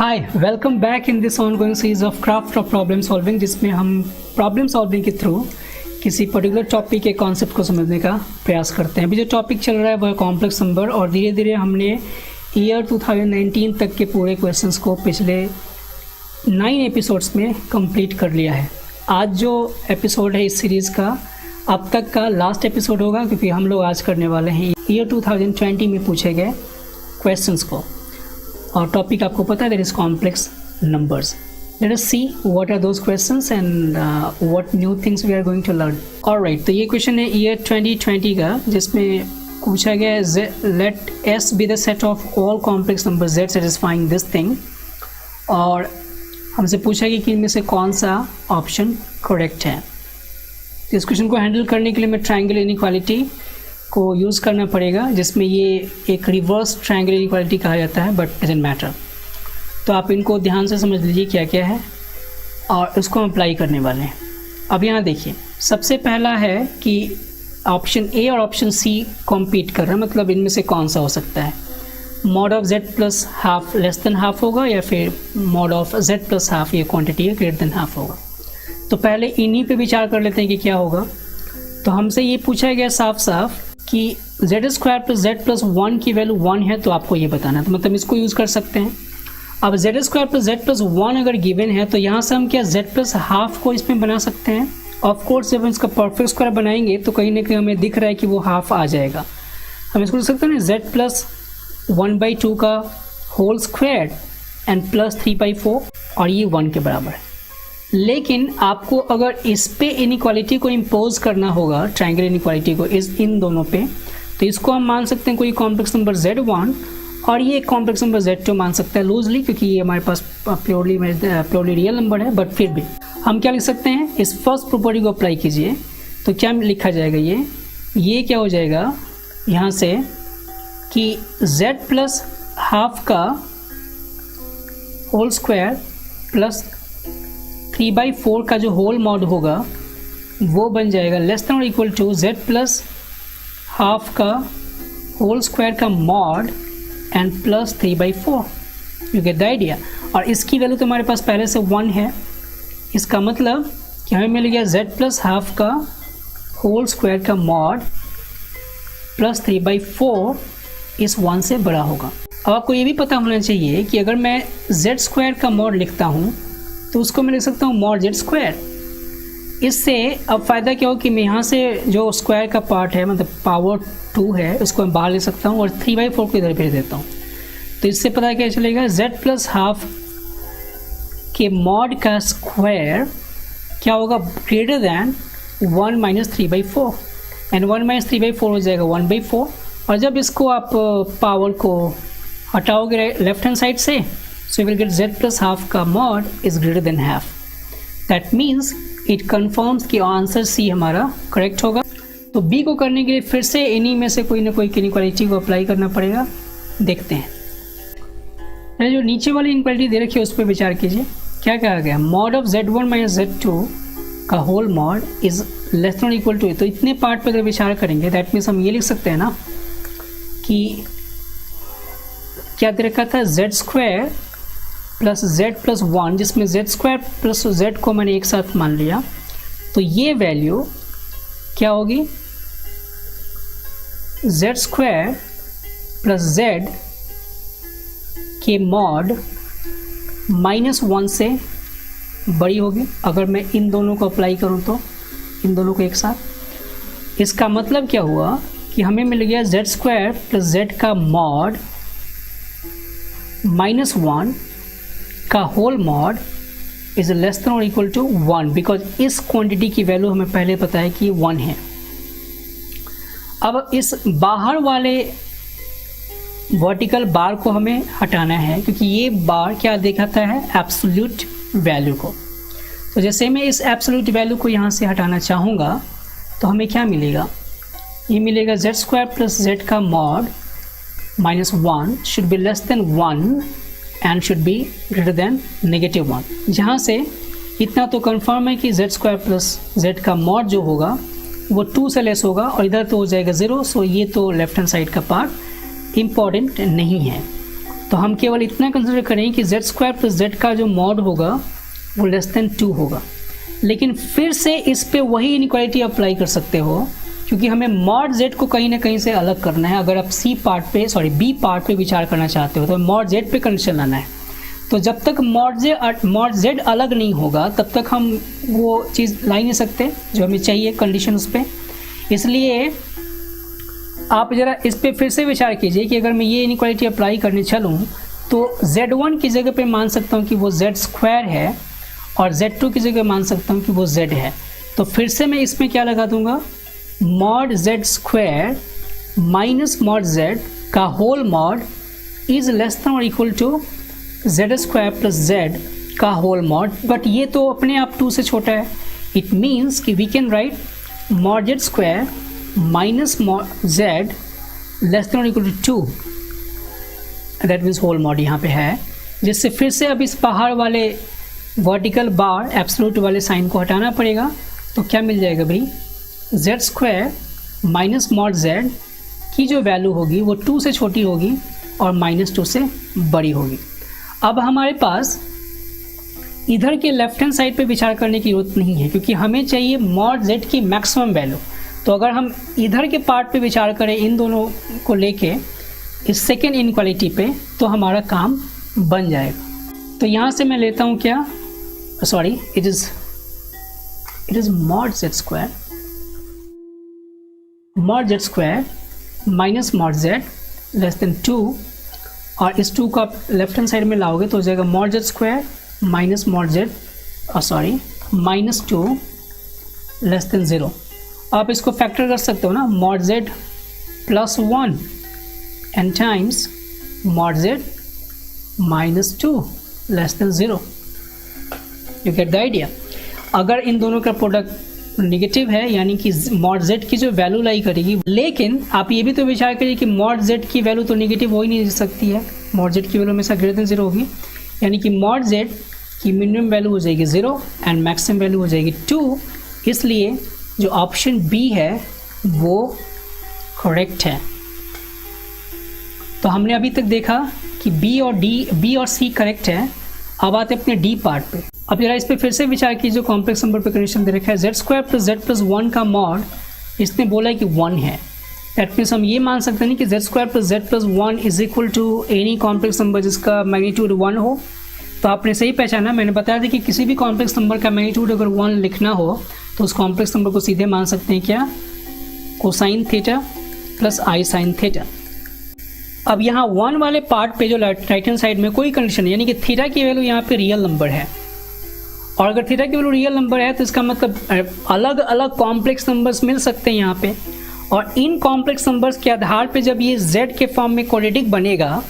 Hi welcome back in this ongoing series of craft of problem solving, जिसमें हम problem solving के through किसी particular topic के concept को समझने का प्रयास करते हैं। अभी जो टॉपिक चल रहा है वो है कॉम्प्लेक्स नंबर, और धीरे धीरे हमने ईयर 2019 तक के पूरे क्वेश्चंस को पिछले 9 एपिसोड्स में कंप्लीट कर लिया है। आज जो एपिसोड है इस सीरीज़ का अब तक का लास्ट एपिसोड होगा, क्योंकि हम लोग आज करने वाले हैं ईयर 2020 में पूछे गए क्वेश्चंस को, और टॉपिक आपको पता है that is complex numbers. Let us see what are those questions and what new things we are going to learn. Alright, तो ये क्वेश्चन है ईयर 2020 का, जिसमें पूछा गया है let S be the set of all complex number z satisfying this thing, और हमसे पूछा गया कि इनमें से कौन सा ऑप्शन करेक्ट है। तो इस क्वेश्चन को हैंडल करने के लिए मैं ट्रायंगल इनइक्वालिटी को यूज़ करना पड़ेगा, जिसमें ये एक रिवर्स ट्रायंगल इनइक्वालिटी कहा जाता है, बट डजंट मैटर। तो आप इनको ध्यान से समझ लीजिए क्या क्या है और उसको हम अप्लाई करने वाले हैं। अब यहाँ देखिए, सबसे पहला है कि ऑप्शन ए और ऑप्शन सी कॉम्पीट कर रहे हैं, मतलब इनमें से कौन सा हो सकता है। Mod of z plus half less than half होगा, या फिर mod of z plus half ये क्वांटिटी है ग्रेटर देन हाफ होगा। तो पहले इन्हीं पे विचार कर लेते हैं कि क्या होगा। तो हमसे ये पूछा गया साफ साफ कि z square plus z plus 1 की वैल्यू 1 है, तो आपको ये बताना है, तो मतलब इसको यूज़ कर सकते हैं। अब z square plus z plus 1 अगर गिवन है, तो यहाँ से हम क्या z प्लस हाफ को इसमें बना सकते हैं। ऑफ कोर्स जब हम इसका परफेक्ट स्क्वायर बनाएंगे तो कहीं ना कहीं हमें दिख रहा है कि वो हाफ आ जाएगा। हम इसको लिख सकते हैं ना z प्लस 1/2 का होल स्क्वायर एंड प्लस 3/4, और ये 1 के बराबर है। लेकिन आपको अगर इस पे इनइक्वालिटी को इम्पोज करना होगा, ट्रायंगल इनइक्वालिटी को इन दोनों पे, तो इसको हम मान सकते हैं कोई कॉम्प्लेक्स नंबर z1 और ये कॉम्प्लेक्स नंबर z2 मान सकते हैं लूजली, क्योंकि ये हमारे पास प्योरली रियल नंबर है। बट फिर भी हम क्या लिख सकते हैं, इस फर्स्ट प्रॉपर्टी को अप्लाई कीजिए तो क्या लिखा जाएगा, ये क्या हो जाएगा यहाँ से कि z प्लस हाफ का होल स्क्वायर प्लस 3/4 का जो होल मॉड होगा वो बन जाएगा लेस देन और equal to z plus half का होल स्क्वायर का mod and plus 3/4। You get the idea. और इसकी वैल्यू तो हमारे पास पहले से 1 है, इसका मतलब कि हमें मिल गया z प्लस हाफ का होल स्क्वायर का मॉड प्लस 3/4 इस 1 से बड़ा होगा। अब आपको ये भी पता होना चाहिए कि अगर मैं z स्क्वायर का मॉड लिखता हूँ तो उसको मैं लिख सकता हूँ मॉड z स्क्वायर। इससे अब फ़ायदा क्या हो कि मैं यहाँ से जो स्क्वायर का पार्ट है, मतलब पावर 2 है, उसको मैं बाहर ले सकता हूँ और 3/4 को इधर भेज देता हूँ। तो इससे पता क्या चलेगा, z प्लस हाफ के मॉड का स्क्वायर क्या होगा, greater than 1 minus 3/4, and 1 minus 3/4 हो जाएगा 1/4। और जब इसको आप पावर को हटाओगे लेफ्ट हैंड साइड से, so you will get z plus half का mod is greater than half. That means it confirms कि आंसर C हमारा करेक्ट होगा। तो B को करने के लिए फिर से इन्हीं में से कोई ना कोई इनइक्वालिटी को अप्लाई करना पड़ेगा। देखते हैं, जो नीचे वाली इनइक्वालिटी दे रखी है उस पर विचार कीजिए। क्या कहा गया, mod of z1 minus z2 का whole mod is less than equal to. तो इतने पार्ट पर अगर विचार करेंगे दैट मीन्स हम ये लिख सकते हैं ना कि क्या दे रखा था, z square plus z plus 1, जिसमें z स्क्वायर प्लस z को मैंने एक साथ मान लिया, तो ये वैल्यू क्या होगी, z स्क्वायर प्लस z के मॉड -1 से बड़ी होगी। अगर मैं इन दोनों को अप्लाई करूं तो इन दोनों को एक साथ, इसका मतलब क्या हुआ कि हमें मिल गया z स्क्वायर प्लस z का मॉड -1 का whole mod is less than और इक्वल टू 1, बिकॉज इस क्वांटिटी की वैल्यू हमें पहले पता है कि 1 है। अब इस बाहर वाले वर्टिकल बार को हमें हटाना है, क्योंकि ये बार क्या दिखाता है, एब्सोल्यूट वैल्यू को। तो जैसे मैं इस एब्सोल्यूट वैल्यू को यहाँ से हटाना चाहूँगा तो हमें क्या मिलेगा, ये मिलेगा z स्क्वायर प्लस z का mod -1 should be less than 1 and should be greater than -1। जहाँ से इतना तो कंफर्म है कि z स्क्वायर प्लस z का मॉड जो होगा वो 2 से लेस होगा, और इधर तो हो जाएगा 0। सो ये तो लेफ्ट हैंड साइड का पार्ट इम्पॉर्टेंट नहीं है। तो हम केवल इतना कंसिडर करें कि z स्क्वायर प्लस z का जो मॉड होगा वो लेस देन 2 होगा। लेकिन फिर से इस पे वही इनइक्वालिटी अप्लाई कर सकते हो, क्योंकि हमें मॉड z को कहीं ना कहीं से अलग करना है। अगर आप बी पार्ट पे विचार करना चाहते हो तो मॉड z पे कंडीशन लाना है। तो जब तक मॉड z अलग नहीं होगा तब तक हम वो चीज़ ला ही नहीं सकते जो हमें चाहिए कंडीशन उस पर। इसलिए आप ज़रा इस पे फिर से विचार कीजिए कि अगर मैं ये इनइक्वालिटी अप्लाई करने चलूँ तो z1 की जगह पे मान सकता हूँ कि वो z स्क्वायर है और z2 की जगह मान सकता हूँ कि वो z है। तो फिर से मैं इसमें क्या लगा दूंगा, मॉड z square minus mod z का whole mod is less than और equal to z square plus z का होल मॉड। बट ये तो अपने आप 2 से छोटा है। इट मीन्स कि we can write mod z square minus mod z less than और equal to 2, that means whole mod यहाँ पे है। जिससे फिर से अब इस बाहर वाले वर्टिकल बार एब्सोल्यूट वाले साइन को हटाना पड़ेगा। तो क्या मिल जाएगा भाई, z square minus mod z की जो वैल्यू होगी वो 2 से छोटी होगी और -2 से बड़ी होगी। अब हमारे पास इधर के लेफ्ट हैंड साइड पे विचार करने की जरूरत नहीं है, क्योंकि हमें चाहिए मॉड z की मैक्सिमम वैल्यू। तो अगर हम इधर के पार्ट पे विचार करें इन दोनों को लेके इस सेकेंड इनइक्वालिटी पे, तो हमारा काम बन जाएगा। तो यहाँ से मैं लेता हूँ क्या, sorry, it is mod z square minus mod z less then 2, और इस 2 को आप लेफ्ट हैंड साइड में लाओगे तो हो जाएगा mod z square minus mod z -2 less than 0। आप इसको फैक्टर कर सकते हो ना, mod z plus 1 and times mod z -2 less than 0। You get the idea. अगर इन दोनों का प्रोडक्ट नेगेटिव है यानी कि मॉड z की जो वैल्यू लाई करेगी, लेकिन आप ये भी तो विचार करिए कि मॉड z की वैल्यू तो नेगेटिव हो ही नहीं सकती है। मॉड z की वैल्यू हमेशा ग्रेटर देन 0 होगी, यानी कि मॉड z की मिनिमम वैल्यू हो जाएगी 0 एंड मैक्सिमम वैल्यू हो जाएगी 2। इसलिए जो ऑप्शन बी है वो करेक्ट है। तो हमने अभी तक देखा कि बी और सी करेक्ट है। अब आते हैं अपने डी पार्ट पे। अब जरा इस पे फिर से विचार कीजिए, कॉम्प्लेक्स नंबर पे कंडीशन दे रखा है z square plus z plus 1 का मॉड इसने बोला है कि 1 है। दैट मीन्स हम ये मान सकते हैं कि z square plus z plus 1 is equal to any complex number जिसका मैग्नीट्यूड 1 हो। तो आपने सही पहचाना, मैंने बताया था कि किसी भी कॉम्प्लेक्स नंबर का मैग्नीट्यूड अगर 1 लिखना हो तो उस कॉम्प्लेक्स नंबर को सीधे मान सकते हैं क्या, कोसाइन थीटा प्लस आई साइन थीटा। अब यहाँ 1 वाले पार्ट पे जो राइट हैंड साइड में कोई कंडीशन नहीं, यानी कि थीटा की वैल्यू यहाँ पे रियल नंबर है, और अगर थीटा की वैल्यू रियल नंबर है तो इसका मतलब अलग अलग कॉम्प्लेक्स नंबर्स मिल सकते हैं यहाँ पे। और इन कॉम्प्लेक्स नंबर्स के आधार पे जब ये z के फॉर्म में क्वाड्रेटिक बनेगा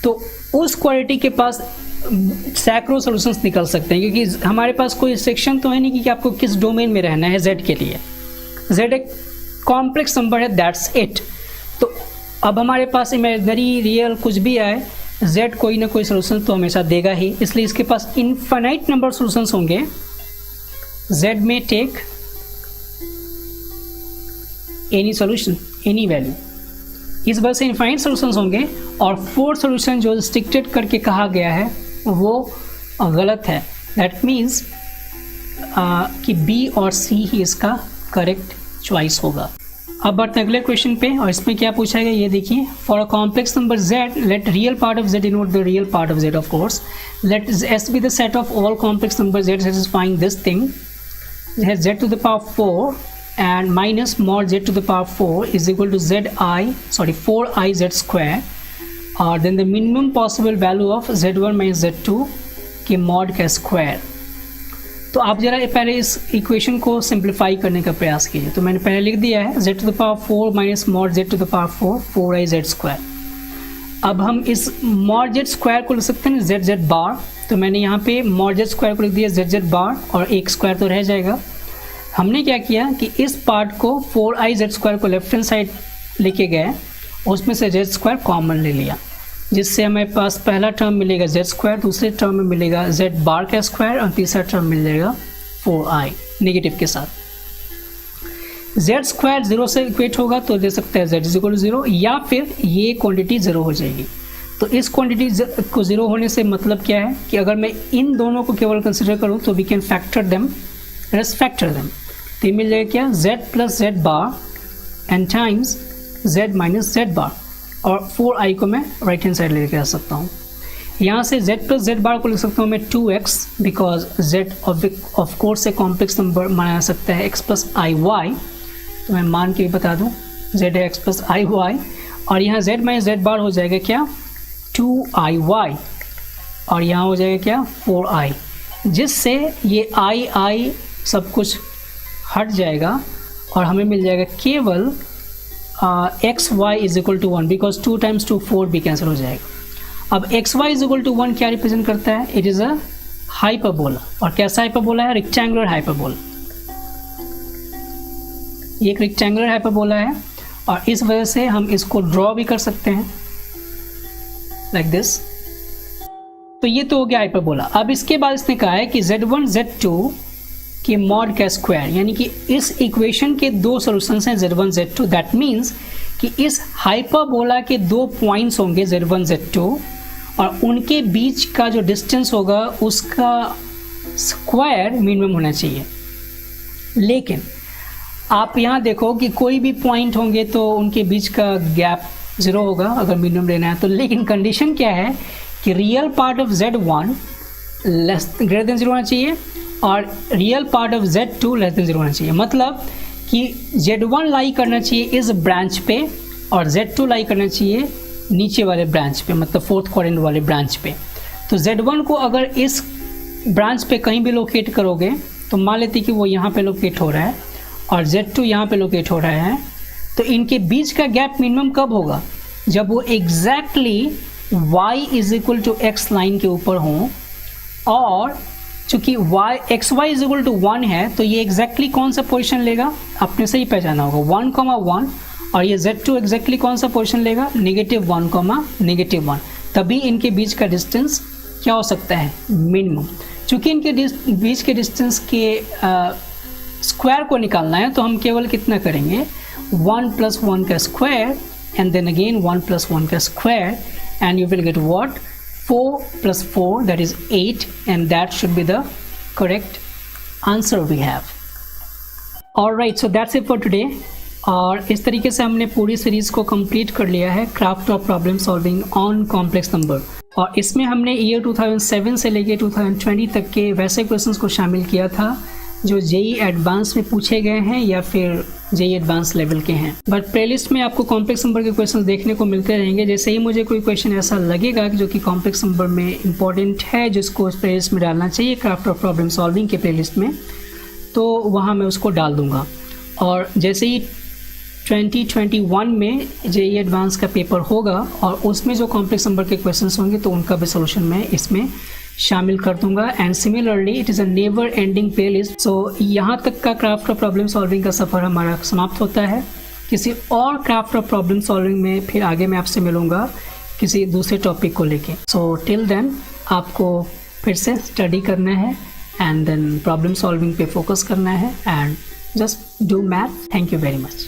तो उस क्वाड्रेटिक के पास सैकड़ों सॉल्यूशंस निकल सकते हैं, क्योंकि हमारे पास कोई सेक्शन तो है नहीं कि आपको किस डोमेन में रहना है z के लिए। z एक कॉम्प्लेक्स नंबर है, दैट्स इट। तो अब हमारे पास इमेजिनरी रियल कुछ भी आए, z कोई ना कोई सोल्यूशन तो हमेशा देगा ही, इसलिए इसके पास इनफाइनाइट नंबर सोल्यूशंस होंगे। z में take any solution, any value, इस वजह से इनफाइनाइट सोल्यूशंस होंगे। और 4 सोल्यूशन जो रिस्ट्रिक्टेड करके कहा गया है वो गलत है। दैट मीन्स कि बी और सी ही इसका करेक्ट चॉइस होगा। अब बढ़ते हैं अगले क्वेश्चन पे, और इसमें क्या पूछा गया ये देखिए। For a complex number z, let real part of z denote the real part of z of course. Let s be the set of all complex numbers z satisfying this thing. z to the power 4 and minus mod z to the power 4 is equal to 4iz square, और then the minimum possible value of z1 minus z2 के mod का square. तो आप जरा पहले इस equation को simplify करने का प्रयास कीजिए। तो मैंने पहले लिख दिया है z to the power 4 minus mod z to the power 4 4iz square. अब हम इस मॉड z स्क्वायर को लिख सकते हैं z बार। तो मैंने यहाँ पे मॉड z स्क्वायर को लिख दिया z बार, और एक स्क्वायर तो रह जाएगा। हमने क्या किया कि इस पार्ट को 4iz स्क्वायर को लेफ्ट हैंड साइड लेके गए, उसमें से z स्क्वायर कॉमन ले लिया, जिससे हमारे पास पहला टर्म मिलेगा z स्क्वायर, दूसरे टर्म में मिलेगा z बार का स्क्वायर, और तीसरा टर्म मिल जाएगा 4i नेगेटिव के साथ। z स्क्वायर 0 से इक्वेट होगा तो दे सकते हैं z इज इक्वल टू 0, या फिर ये क्वांटिटी 0 हो जाएगी। तो इस क्वांटिटी को ज़ीरो होने से मतलब क्या है कि अगर मैं इन दोनों को केवल कंसिडर करूँ तो we can factor them, let's factor them. तो ये मिल जाएगा क्या, z plus z bar n times z minus z bar, और 4i को मैं राइट हैंड साइड लेके आ सकता हूँ। यहाँ से z प्लस जेड बार को लिख सकता हूँ मैं 2x, because z of course से कॉम्प्लेक्स नंबर माना जा सकता है x प्लस आई वाई, तो मैं मान के भी बता दूँ z है x प्लस आई वाई, और यहाँ z माइनस जेड बार हो जाएगा क्या 2iy, और यहाँ हो जाएगा क्या 4i, जिससे ये i सब कुछ हट जाएगा और हमें मिल जाएगा केवल X Y is equal to 1, because 2 times 2 4 भी कैंसिल हो जाएगा। अब X Y is equal to 1 क्या रिप्रेजेंट करता है, इट इज़ अ हाइपरबोला। और कैसा हाइपरबोला है, रेक्टेंगुलर हाइपरबोला। ये एक रेक्टेंगुलर हाइपरबोला है और इस वजह से हम इसको ड्रॉ भी कर सकते हैं लाइक दिस। तो ये तो हो गया हाइपरबोला। अब इसके बाद इसने कहा है कि z1 z2 के मॉड का स्क्वायर, यानी कि इस इक्वेशन के दो सॉल्यूशंस हैं z1 z2। दैट मीन्स कि इस हाइपरबोला के दो पॉइंट्स होंगे z1 z2 और उनके बीच का जो डिस्टेंस होगा उसका स्क्वायर मिनिमम होना चाहिए। लेकिन आप यहाँ देखो कि कोई भी पॉइंट होंगे तो उनके बीच का गैप 0 होगा अगर मिनिमम लेना है तो। लेकिन कंडीशन क्या है कि real part of z1 less greater than 0 होना चाहिए और real part of z2 less than 0 होना चाहिए। मतलब कि z1 लाई करना चाहिए इस ब्रांच पे और z2 लाई करना चाहिए नीचे वाले ब्रांच पे, मतलब फोर्थ क्वाड्रेंट वाले ब्रांच पे। तो z1 को अगर इस ब्रांच पे कहीं भी लोकेट करोगे तो मान लेते कि वो यहाँ पे लोकेट हो रहा है और z2 यहाँ पे लोकेट हो रहा है, तो इनके बीच का गैप मिनिमम कब होगा, जब वो exactly y is equal to X line के ऊपर हों। और चूंकि X Y is equal to 1 है तो ये एग्जैक्टली कौन सा पोजीशन लेगा, आपने सही पहचाना होगा 1,1, और ये z2 एग्जैक्टली कौन सा पोजीशन लेगा, -1,-1। तभी इनके बीच का डिस्टेंस क्या हो सकता है, मिनिमम। चूंकि इनके बीच के डिस्टेंस के स्क्वायर को निकालना है तो हम केवल कितना करेंगे, 1 + 1 का स्क्वायर एंड देन अगेन 1 + 1 का square, and you will get what, 4 + 4 that is 8, and that should be the correct answer we have. Alright, so that's it for today. और इस तरीके से हमने पूरी सीरीज़ को कंप्लीट कर लिया है, craft of problem solving on complex number. और इसमें हमने ईयर 2007 से लेके 2020 तक के वैसे क्वेश्चंस को शामिल किया था जो जेई एडवांस में पूछे गए हैं या फिर जेई एडवांस लेवल के हैं। बट प्लेलिस्ट में आपको कॉम्प्लेक्स नंबर के क्वेश्चंस देखने को मिलते रहेंगे। जैसे ही मुझे कोई क्वेश्चन ऐसा लगेगा जो कि कॉम्प्लेक्स नंबर में इंपॉर्टेंट है, जिसको उस प्लेलिस्ट में डालना चाहिए क्राफ्ट ऑफ प्रॉब्लम सॉल्विंग के प्लेलिस्ट में, तो वहाँ मैं उसको डाल दूँगा। और जैसे ही 2021 में जेई एडवांस का पेपर होगा और उसमें जो कॉम्प्लेक्स नंबर के क्वेश्चंस होंगे तो उनका भी सोल्यूशन मैं इसमें शामिल कर दूंगा। And similarly it is a never ending playlist. So यहाँ तक का क्राफ्ट ऑफ प्रॉब्लम सॉल्विंग का सफ़र हमारा समाप्त होता है। किसी और क्राफ्ट ऑफ प्रॉब्लम सॉल्विंग में फिर आगे मैं आपसे मिलूँगा किसी दूसरे टॉपिक को लेके। सो टिल देन आपको फिर से स्टडी करना है एंड देन प्रॉब्लम सॉल्विंग पे फोकस करना है and just do math. Thank you very much.